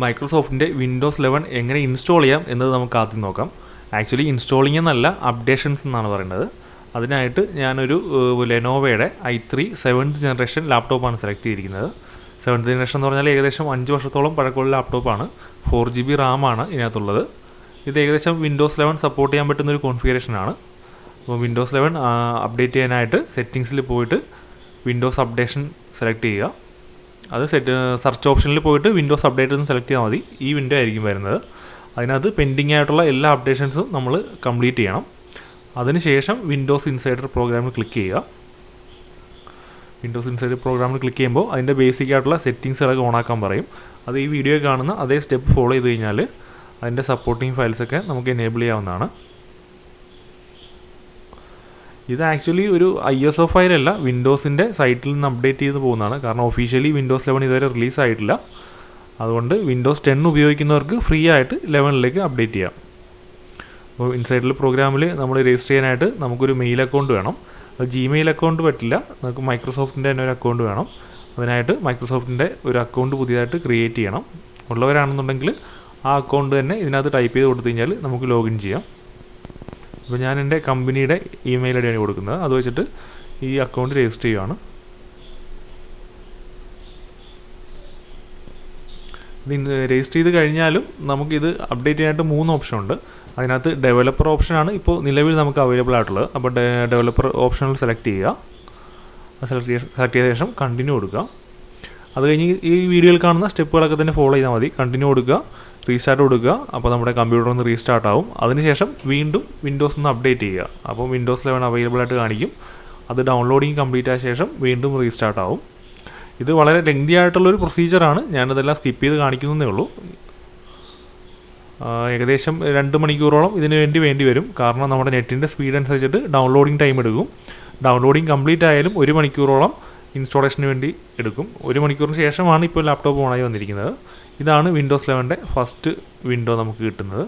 മൈക്രോസോഫ്റ്റിൻ്റെ Windows 11 എങ്ങനെ install ചെയ്യാം എന്നത് നമുക്ക് ആദ്യം നോക്കാം. ആക്ച്വലി ഇൻസ്റ്റാളിംഗ് എന്നല്ല, അപ്ഡേഷൻസ് എന്നാണ് പറയുന്നത്. അതിനായിട്ട് ഞാനൊരു ലെനോവയുടെ i3 7th ജനറേഷൻ ലാപ്ടോപ്പാണ് സെലക്ട് ചെയ്തിരിക്കുന്നത്. 7th ജനറേഷൻ എന്ന് പറഞ്ഞാൽ ഏകദേശം 5 വർഷത്തോളം പഴക്കമുള്ള ലാപ്ടോപ്പാണ്. 4GB റാമാണ് ഇതിനകത്തുള്ളത്. ഇത് ഏകദേശം വിൻഡോസ് 11 സപ്പോർട്ട് ചെയ്യാൻ പറ്റുന്നൊരു കോൺഫിഗറേഷനാണ്. അപ്പോൾ വിൻഡോസ് 11 അപ്ഡേറ്റ് ചെയ്യാനായിട്ട് സെറ്റിങ്സിൽ പോയിട്ട് വിൻഡോസ് അപ്ഡേഷൻ സെലക്ട് ചെയ്യുക. അത് സെർച്ച് ഓപ്ഷനിൽ പോയിട്ട് വിൻഡോസ് അപ്ഡേറ്റ് എന്ന് സെലക്ട് ചെയ്താൽ മതി. ഈ വിൻഡോ ആയിരിക്കും വരുന്നത്. അതിനകത്ത് പെൻഡിങ് ആയിട്ടുള്ള എല്ലാ അപ്ഡേഷൻസും നമ്മൾ കംപ്ലീറ്റ് ചെയ്യണം. അതിനുശേഷം വിൻഡോസ് ഇൻസൈഡർ പ്രോഗ്രാമിൽ ക്ലിക്ക് ചെയ്യുക. വിൻഡോസ് ഇൻസൈഡർ പ്രോഗ്രാമിൽ ക്ലിക്ക് ചെയ്യുമ്പോൾ അതിൻ്റെ ബേസിക് ആയിട്ടുള്ള സെറ്റിങ്സുകളൊക്കെ ഓണാക്കാൻ പറയും. അത് ഈ വീഡിയോയിൽ കാണുന്ന അതേ സ്റ്റെപ്പ് ഫോളോ ചെയ്ത് കഴിഞ്ഞാൽ അതിൻ്റെ സപ്പോർട്ടിങ് ഫയൽസൊക്കെ നമുക്ക് എനേബിൾ ചെയ്യാവുന്നതാണ്. ഇത് ആക്ച്വലി ഒരു ISO ഫയലല്ല, വിൻഡോസിൻ്റെ സൈറ്റിൽ നിന്ന് അപ്ഡേറ്റ് ചെയ്ത് പോകുന്നതാണ്. കാരണം ഒഫീഷ്യലി വിൻഡോസ് 11 ഇതുവരെ റിലീസായിട്ടില്ല. അതുകൊണ്ട് വിൻഡോസ് 10 ഉപയോഗിക്കുന്നവർക്ക് ഫ്രീ ആയിട്ട് 11ലേക്ക് അപ്ഡേറ്റ് ചെയ്യാം. അപ്പോൾ ഇൻസൈഡിൽ പ്രോഗ്രാമിൽ നമ്മൾ രജിസ്റ്റർ ചെയ്യാനായിട്ട് നമുക്കൊരു മെയിൽ അക്കൗണ്ട് വേണം. അത് ജിമെയിൽ അക്കൗണ്ട് പറ്റില്ല, നമുക്ക് മൈക്രോസോഫ്റ്റിൻ്റെ തന്നെ ഒരു അക്കൗണ്ട് വേണം. അതിനായിട്ട് മൈക്രോസോഫ്റ്റിൻ്റെ ഒരു അക്കൗണ്ട് പുതിയതായിട്ട് ക്രിയേറ്റ് ചെയ്യണം. ഉള്ളവരാണെന്നുണ്ടെങ്കിൽ ആ അക്കൗണ്ട് തന്നെ ഇതിനകത്ത് ടൈപ്പ് ചെയ്ത് കൊടുത്തു കഴിഞ്ഞാൽ നമുക്ക് ലോഗിൻ ചെയ്യാം. അപ്പോൾ ഞാൻ എൻ്റെ കമ്പനിയുടെ ഇമെയിൽ ഐ ഡിയാണ് കൊടുക്കുന്നത്. അത് വെച്ചിട്ട് ഈ അക്കൗണ്ട് രജിസ്റ്റർ ചെയ്യുകയാണ്. ഇത് രജിസ്റ്റർ ചെയ്ത് കഴിഞ്ഞാലും നമുക്കിത് അപ്ഡേറ്റ് ചെയ്യാനായിട്ട് 3 ഓപ്ഷൻ ഉണ്ട്. അതിനകത്ത് ഡെവലപ്പർ ഓപ്ഷനാണ് ഇപ്പോൾ നിലവിൽ നമുക്ക് അവൈലബിൾ ആയിട്ടുള്ളത്. അപ്പോൾ ഡെവലപ്പർ ഓപ്ഷനിൽ സെലക്ട് ചെയ്യുക. സെലക്ട് ചെയ്ത ശേഷം കണ്ടിന്യൂ കൊടുക്കുക. അത് കഴിഞ്ഞ് ഈ വീഡിയോയിൽ കാണുന്ന സ്റ്റെപ്പുകളൊക്കെ തന്നെ ഫോളോ ചെയ്താൽ മതി. കണ്ടിന്യൂ കൊടുക്കുക, റീസ്റ്റാർട്ട് കൊടുക്കുക. അപ്പോൾ നമ്മുടെ കമ്പ്യൂട്ടർ ഒന്ന് റീസ്റ്റാർട്ട് ആവും. അതിനുശേഷം വീണ്ടും വിൻഡോസ് ഒന്ന് അപ്ഡേറ്റ് ചെയ്യുക. അപ്പോൾ വിൻഡോസ് 11 അവൈലബിൾ ആയിട്ട് കാണിക്കും. അത് ഡൗൺലോഡിങ് കംപ്ലീറ്റ് ആയ ശേഷം വീണ്ടും റീസ്റ്റാർട്ട് ആവും. ഇത് വളരെ ലെങ്തി ആയിട്ടുള്ളൊരു പ്രൊസീജിയറാണ്. ഞാനതെല്ലാം സ്കിപ്പ് ചെയ്ത് കാണിക്കുന്നതേ ഉള്ളൂ. ഏകദേശം 2 മണിക്കൂറോളം ഇതിന് വേണ്ടി വരും. കാരണം നമ്മുടെ നെറ്റിൻ്റെ സ്പീഡ് അനുസരിച്ചിട്ട് ഡൗൺലോഡിങ് ടൈം എടുക്കും. ഡൗൺലോഡിങ് കംപ്ലീറ്റ് ആയാലും 1 മണിക്കൂറോളം ഇൻസ്റ്റാളേഷന് വേണ്ടി എടുക്കും. 1 മണിക്കൂറിന് ശേഷമാണ് ഇപ്പോൾ ലാപ്ടോപ്പ് ഓണായി വന്നിരിക്കുന്നത്. ഇതാണ് വിൻഡോസ് 11ൻ്റെ ഫസ്റ്റ് വിൻഡോ നമുക്ക് കിട്ടുന്നത്.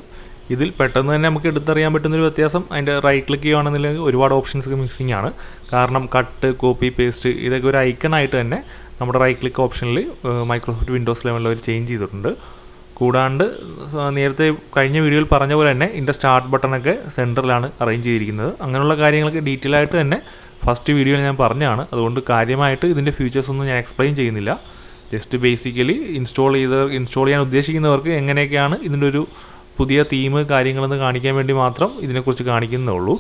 ഇതിൽ പെട്ടെന്ന് തന്നെ നമുക്ക് എടുത്തറിയാൻ പറ്റുന്നൊരു വ്യത്യാസം, അതിൻ്റെ റൈറ്റ് ക്ലിക്ക് ചെയ്യുകയാണെന്നുണ്ടെങ്കിൽ ഒരുപാട് ഓപ്ഷൻസ് മിസ്സിംഗ് ആണ്. കാരണം കട്ട്, കോപ്പി, പേസ്റ്റ് ഇതൊക്കെ ഒരു ഐക്കണായിട്ട് തന്നെ നമ്മുടെ റൈറ്റ് ക്ലിക്ക് ഓപ്ഷനിൽ മൈക്രോസോഫ്റ്റ് വിൻഡോസ് 11 അവർ ചേഞ്ച് ചെയ്തിട്ടുണ്ട്. കൂടാണ്ട് നേരത്തെ കഴിഞ്ഞ വീഡിയോയിൽ പറഞ്ഞ പോലെ തന്നെ ഇതിൻ്റെ സ്റ്റാർട്ട് ബട്ടണൊക്കെ സെൻറ്ററിലാണ് അറേഞ്ച് ചെയ്തിരിക്കുന്നത്. അങ്ങനെയുള്ള കാര്യങ്ങളൊക്കെ ഡീറ്റെയിൽ ആയിട്ട് തന്നെ ഫസ്റ്റ് വീഡിയോയിൽ ഞാൻ പറഞ്ഞതാണ്. അതുകൊണ്ട് കാര്യമായിട്ട് ഇതിൻ്റെ ഫീച്ചേഴ്സ് ഒന്നും ഞാൻ എക്സ്പ്ലെയിൻ ചെയ്യുന്നില്ല. ജസ്റ്റ് ബേസിക്കലി ഇൻസ്റ്റാൾ ചെയ്യാൻ ഉദ്ദേശിക്കുന്നവർക്ക് എങ്ങനെയൊക്കെയാണ് ഇതിൻ്റെ ഒരു പുതിയ തീം കാര്യങ്ങളെന്ന് കാണിക്കാൻ വേണ്ടി മാത്രം ഇതിനെക്കുറിച്ച് കാണിക്കുന്നേ ഉള്ളൂ.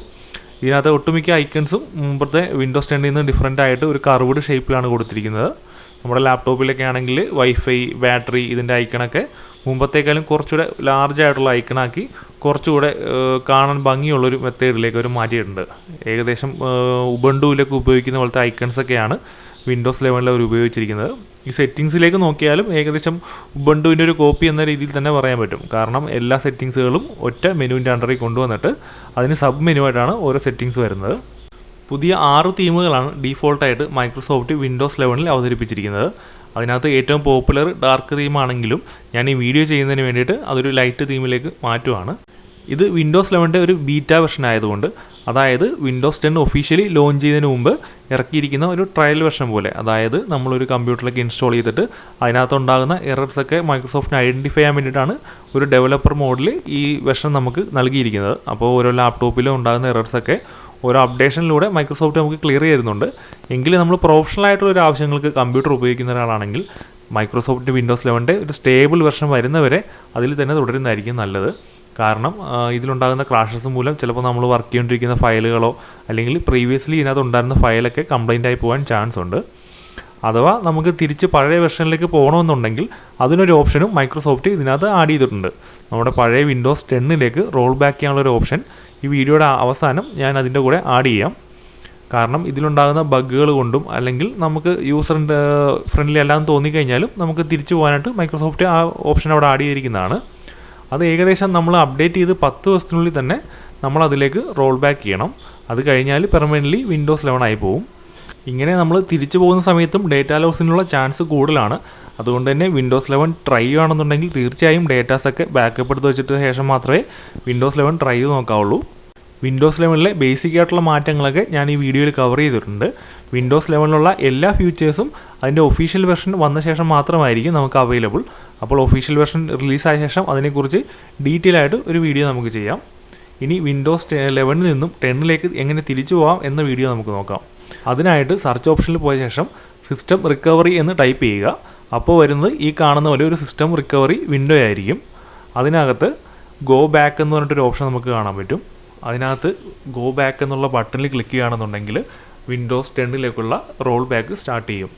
ഇതിനകത്ത് ഒട്ടുമിക്ക ഐക്കൺസും മുമ്പത്തെ വിൻഡോസ് 10 നിന്ന് ഡിഫറെൻ്റ് ആയിട്ട് ഒരു കർവ്ഡ് ഷേപ്പിലാണ് കൊടുത്തിരിക്കുന്നത്. നമ്മുടെ ലാപ്ടോപ്പിലൊക്കെ ആണെങ്കിൽ വൈഫൈ, ബാറ്ററി ഇതിൻ്റെ ഐക്കണൊക്കെ മുമ്പത്തേക്കാളും കുറച്ചുകൂടെ ലാർജ് ആയിട്ടുള്ള ഐക്കണാക്കി കുറച്ചുകൂടെ കാണാൻ ഭംഗിയുള്ളൊരു മെത്തേഡിലേക്ക് അവർ മാറ്റിയിട്ടുണ്ട്. ഏകദേശം ഉബണ്ടുവിലൊക്കെ ഉപയോഗിക്കുന്ന പോലത്തെ ഐക്കൺസൊക്കെയാണ് വിൻഡോസ് 11 അവർ ഉപയോഗിച്ചിരിക്കുന്നത്. ഈ സെറ്റിങ്സിലേക്ക് നോക്കിയാലും ഏകദേശം ഉബണ്ടുവിൻ്റെ ഒരു കോപ്പി എന്ന രീതിയിൽ തന്നെ പറയാൻ പറ്റും. കാരണം എല്ലാ സെറ്റിങ്സുകളും ഒറ്റ മെനുവിൻ്റെ അണ്ടറിൽ കൊണ്ടുവന്നിട്ട് അതിന് സബ് മെനു ആയിട്ടാണ് ഓരോ സെറ്റിങ്സ് വരുന്നത്. പുതിയ 6 തീമുകളാണ് ഡീഫോൾട്ടായിട്ട് മൈക്രോസോഫ്റ്റ് വിൻഡോസ് 11 അവതരിപ്പിച്ചിരിക്കുന്നത്. അതിനകത്ത് ഏറ്റവും പോപ്പുലർ ഡാർക്ക് തീമാണെങ്കിലും ഞാൻ ഈ വീഡിയോ ചെയ്യുന്നതിന് വേണ്ടിയിട്ട് അതൊരു ലൈറ്റ് തീമിലേക്ക് മാറ്റുവാണ്. ഇത് വിൻഡോസ് 11ൻ്റെ ഒരു ബീറ്റ വെർഷൻ ആയതുകൊണ്ട്, അതായത് വിൻഡോസ് 10 ഒഫീഷ്യലി ലോഞ്ച് ചെയ്യുന്നതിന് മുമ്പ് ഇറക്കിയിരിക്കുന്ന ഒരു ട്രയൽ വെർഷൻ പോലെ, അതായത് നമ്മളൊരു കമ്പ്യൂട്ടറിലേക്ക് ഇൻസ്റ്റാൾ ചെയ്തിട്ട് അതിനകത്തുണ്ടാകുന്ന എറർസൊക്കെ മൈക്രോസോഫ്റ്റിന് ഐഡൻറ്റിഫൈ ചെയ്യാൻ വേണ്ടിയിട്ടാണ് ഒരു ഡെവലപ്പർ മോഡിൽ ഈ വെർഷൻ നമുക്ക് നൽകിയിരിക്കുന്നത്. അപ്പോൾ ഓരോ ലാപ്ടോപ്പിലും ഉണ്ടാകുന്ന എറർസൊക്കെ ഓരോ അപ്ഡേഷനിലൂടെ മൈക്രോസോഫ്റ്റ് നമുക്ക് ക്ലിയർ ചെയ്യുന്നുണ്ട്. എങ്കിലും നമ്മൾ പ്രൊഫഷണൽ ആയിട്ടുള്ള ഒരു ആവശ്യങ്ങൾക്ക് കമ്പ്യൂട്ടർ ഉപയോഗിക്കുന്ന ഒരാളാണെങ്കിൽ മൈക്രോസോഫ്റ്റ് വിൻഡോസ് 11ൻ്റെ ഒരു സ്റ്റേബിൾ വെർഷൻ വരുന്നവരെ അതിൽ തന്നെ തുടരുന്നതായിരിക്കും നല്ലത്. കാരണം ഇതിലുണ്ടാകുന്ന ക്രാഷസ് മൂലം ചിലപ്പോൾ നമ്മൾ വർക്ക് ചെയ്തുകൊണ്ടിരിക്കുന്ന ഫയലുകളോ അല്ലെങ്കിൽ പ്രീവിയസ്ലി ഇതിനകത്ത് ഉണ്ടായിരുന്ന ഫയലൊക്കെ കംപ്ലൈൻ്റ് ആയി പോകാൻ ചാൻസ് ഉണ്ട്. അഥവാ നമുക്ക് തിരിച്ച് പഴയ വെർഷനിലേക്ക് പോകണമെന്നുണ്ടെങ്കിൽ അതിനൊരു ഓപ്ഷനും മൈക്രോസോഫ്റ്റ് ഇതിനകത്ത് ആഡ് ചെയ്തിട്ടുണ്ട്. നമ്മുടെ പഴയ വിൻഡോസ് 10ലേക്ക് റോൾ ബാക്ക് ചെയ്യാനുള്ളൊരു ഓപ്ഷൻ ഈ വീഡിയോയുടെ അവസാനം ഞാൻ അതിൻ്റെ കൂടെ ആഡ് ചെയ്യാം. കാരണം ഇതിലുണ്ടാകുന്ന ബഗ്ഗുകൾ കൊണ്ടും അല്ലെങ്കിൽ നമുക്ക് യൂസർ ഫ്രണ്ട്ലി അല്ലാന്ന് തോന്നിക്കഴിഞ്ഞാലും നമുക്ക് തിരിച്ചു പോകാനായിട്ട് മൈക്രോസോഫ്റ്റ് ആ ഓപ്ഷൻ അവിടെ ആഡ് ചെയ്തിരിക്കുന്നതാണ്. അത് ഏകദേശം നമ്മൾ അപ്ഡേറ്റ് ചെയ്ത് 10 ദിവസത്തിനുള്ളിൽ തന്നെ നമ്മളതിലേക്ക് റോൾ ബാക്ക് ചെയ്യണം. അത് കഴിഞ്ഞാൽ പെർമനൻ്റ്ലി വിൻഡോസ് 11 ആയി പോകും. ഇങ്ങനെ നമ്മൾ തിരിച്ചു പോകുന്ന സമയത്തും ഡേറ്റ ലോസിനുള്ള ചാൻസ് കൂടുതലാണ്. അതുകൊണ്ട് തന്നെ വിൻഡോസ് 11 ട്രൈ ചെയ്യുകയാണെന്നുണ്ടെങ്കിൽ തീർച്ചയായും ഡേറ്റാസൊക്കെ ബാക്കപ്പ് എടുത്ത് വെച്ചിട്ട് ശേഷം മാത്രമേ വിൻഡോസ് 11 ട്രൈ ചെയ്ത് നോക്കാവുള്ളൂ. വിൻഡോസ് 11 ബേസിക് ആയിട്ടുള്ള മാറ്റങ്ങളൊക്കെ ഞാൻ ഈ വീഡിയോയിൽ കവർ ചെയ്തിട്ടുണ്ട്. വിൻഡോസ് 11 എല്ലാ ഫീച്ചേഴ്സും അതിൻ്റെ ഒഫീഷ്യൽ വെർഷൻ വന്ന ശേഷം മാത്രമായിരിക്കും നമുക്ക് അവൈലബിൾ. അപ്പോൾ ഒഫീഷ്യൽ വെർഷൻ റിലീസായ ശേഷം അതിനെക്കുറിച്ച് ഡീറ്റെയിൽ ആയിട്ട് ഒരു വീഡിയോ നമുക്ക് ചെയ്യാം. ഇനി വിൻഡോസ് 11 നിന്നും 10 എങ്ങനെ തിരിച്ചു പോകാം എന്ന വീഡിയോ നമുക്ക് നോക്കാം. അതിനായിട്ട് സെർച്ച് ഓപ്ഷനിൽ പോയ ശേഷം സിസ്റ്റം റിക്കവറി എന്ന് ടൈപ്പ് ചെയ്യുക. അപ്പോൾ വരുന്നത് ഈ കാണുന്ന പോലെ ഒരു സിസ്റ്റം റിക്കവറി വിൻഡോ ആയിരിക്കും. അതിനകത്ത് ഗോ ബാക്ക് എന്ന് പറഞ്ഞിട്ടൊരു ഓപ്ഷൻ നമുക്ക് കാണാൻ പറ്റും. അതിനകത്ത് ഗോ ബാക്ക് എന്നുള്ള ബട്ടണിൽ ക്ലിക്ക് ചെയ്യുകയാണെന്നുണ്ടെങ്കിൽ വിൻഡോസ് 10 റോൾ ബാക്ക് സ്റ്റാർട്ട് ചെയ്യും.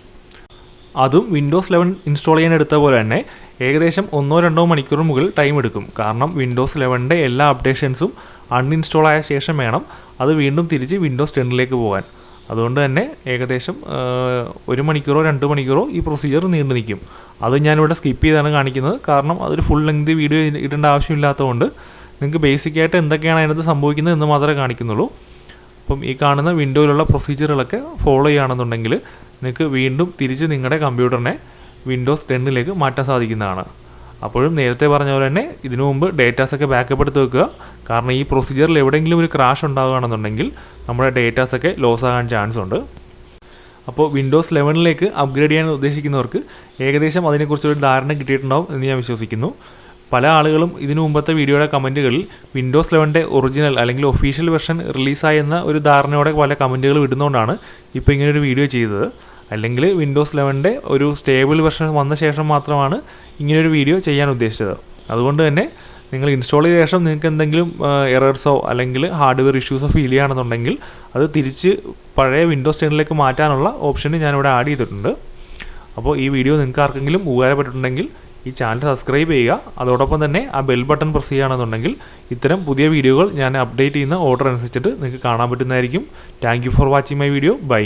അതും വിൻഡോസ് 11 ഇൻസ്റ്റാൾ ചെയ്യാൻ എടുത്ത പോലെ തന്നെ ഏകദേശം 1-2 മണിക്കൂർ മുകളിൽ ടൈം എടുക്കും. കാരണം വിൻഡോസ് 11 എല്ലാ അപ്ഡേഷൻസും അൺഇൻസ്റ്റാൾ ആയ ശേഷം വേണം അത് വീണ്ടും തിരിച്ച് വിൻഡോസ് 10 പോകാൻ. അതുകൊണ്ട് തന്നെ ഏകദേശം 1 മണിക്കൂറോ 2 മണിക്കൂറോ ഈ പ്രൊസീജിയർ നീണ്ടു നിൽക്കും. അത് ഞാനിവിടെ സ്കിപ്പ് ചെയ്താണ് കാണിക്കുന്നത്. കാരണം അതൊരു ഫുൾ ലെങ്ത് വീഡിയോ ഇടേണ്ട ആവശ്യമില്ലാത്തതുകൊണ്ട് നിങ്ങൾക്ക് ബേസിക്കായിട്ട് എന്തൊക്കെയാണ് അതിനകത്ത് സംഭവിക്കുന്നത് എന്ന് മാത്രമേ കാണിക്കുന്നുള്ളൂ. അപ്പം ഈ കാണുന്ന വിൻഡോയിലുള്ള പ്രൊസീജിയറുകളൊക്കെ ഫോളോ ചെയ്യുകയാണെന്നുണ്ടെങ്കിൽ നിങ്ങൾക്ക് വീണ്ടും തിരിച്ച് നിങ്ങളുടെ കമ്പ്യൂട്ടറിനെ വിൻഡോസ് 10 മാറ്റാൻ സാധിക്കുന്നതാണ്. അപ്പോഴും നേരത്തെ പറഞ്ഞ പോലെ തന്നെ ഇതിനു മുമ്പ് ഡേറ്റാസൊക്കെ ബാക്കപ്പ് എടുത്ത് വെക്കുക. കാരണം ഈ പ്രൊസീജിയറിൽ എവിടെയെങ്കിലും ഒരു ക്രാഷ് ഉണ്ടാകുകയാണെന്നുണ്ടെങ്കിൽ നമ്മുടെ ഡേറ്റാസൊക്കെ ലോസ് ആകാൻ ചാൻസ് ഉണ്ട്. അപ്പോൾ വിൻഡോസ് 11 അപ്ഗ്രേഡ് ചെയ്യാൻ ഉദ്ദേശിക്കുന്നവർക്ക് ഏകദേശം അതിനെക്കുറിച്ചൊരു ധാരണ കിട്ടിയിട്ടുണ്ടാവും എന്ന് ഞാൻ വിശ്വസിക്കുന്നു. പല ആളുകളും ഇതിനു മുമ്പത്തെ വീഡിയോയുടെ കമൻറ്റുകളിൽ വിൻഡോസ് 11 ഒറിജിനൽ അല്ലെങ്കിൽ ഒഫീഷ്യൽ വെർഷൻ റിലീസായെന്ന ഒരു ധാരണയോടെ പല കമൻറ്റുകൾ വിടുന്നതുകൊണ്ടാണ് ഇപ്പോൾ ഇങ്ങനൊരു വീഡിയോ ചെയ്തത്. അല്ലെങ്കിൽ വിൻഡോസ് 11 ഒരു സ്റ്റേബിൾ വെർഷൻ വന്ന ശേഷം മാത്രമാണ് ഇങ്ങനൊരു വീഡിയോ ചെയ്യാൻ ഉദ്ദേശിച്ചത്. അതുകൊണ്ട് തന്നെ നിങ്ങൾ ഇൻസ്റ്റാൾ ചെയ്ത ശേഷം നിങ്ങൾക്ക് എന്തെങ്കിലും എറർസോ അല്ലെങ്കിൽ ഹാർഡ്വെയർ ഇഷ്യൂസോ ഫീൽ ചെയ്യുകയാണെന്നുണ്ടെങ്കിൽ അത് തിരിച്ച് പഴയ വിൻഡോസ് 10 മാറ്റാനുള്ള ഓപ്ഷൻ ഞാനിവിടെ ആഡ് ചെയ്തിട്ടുണ്ട്. അപ്പോൾ ഈ വീഡിയോ നിങ്ങൾക്ക് ആർക്കെങ്കിലും ഉപകാരപ്പെട്ടിട്ടുണ്ടെങ്കിൽ ഈ ചാനൽ സബ്സ്ക്രൈബ് ചെയ്യുക. അതോടൊപ്പം തന്നെ ആ ബെൽ ബട്ടൺ പ്രസ് ചെയ്യുകയാണെന്നുണ്ടെങ്കിൽ ഇത്തരം പുതിയ വീഡിയോകൾ ഞാൻ അപ്ഡേറ്റ് ചെയ്യുന്ന ഓർഡർ അനുസരിച്ചിട്ട് നിങ്ങൾക്ക് കാണാൻ പറ്റുന്നതായിരിക്കും. Thank you for watching my video. By.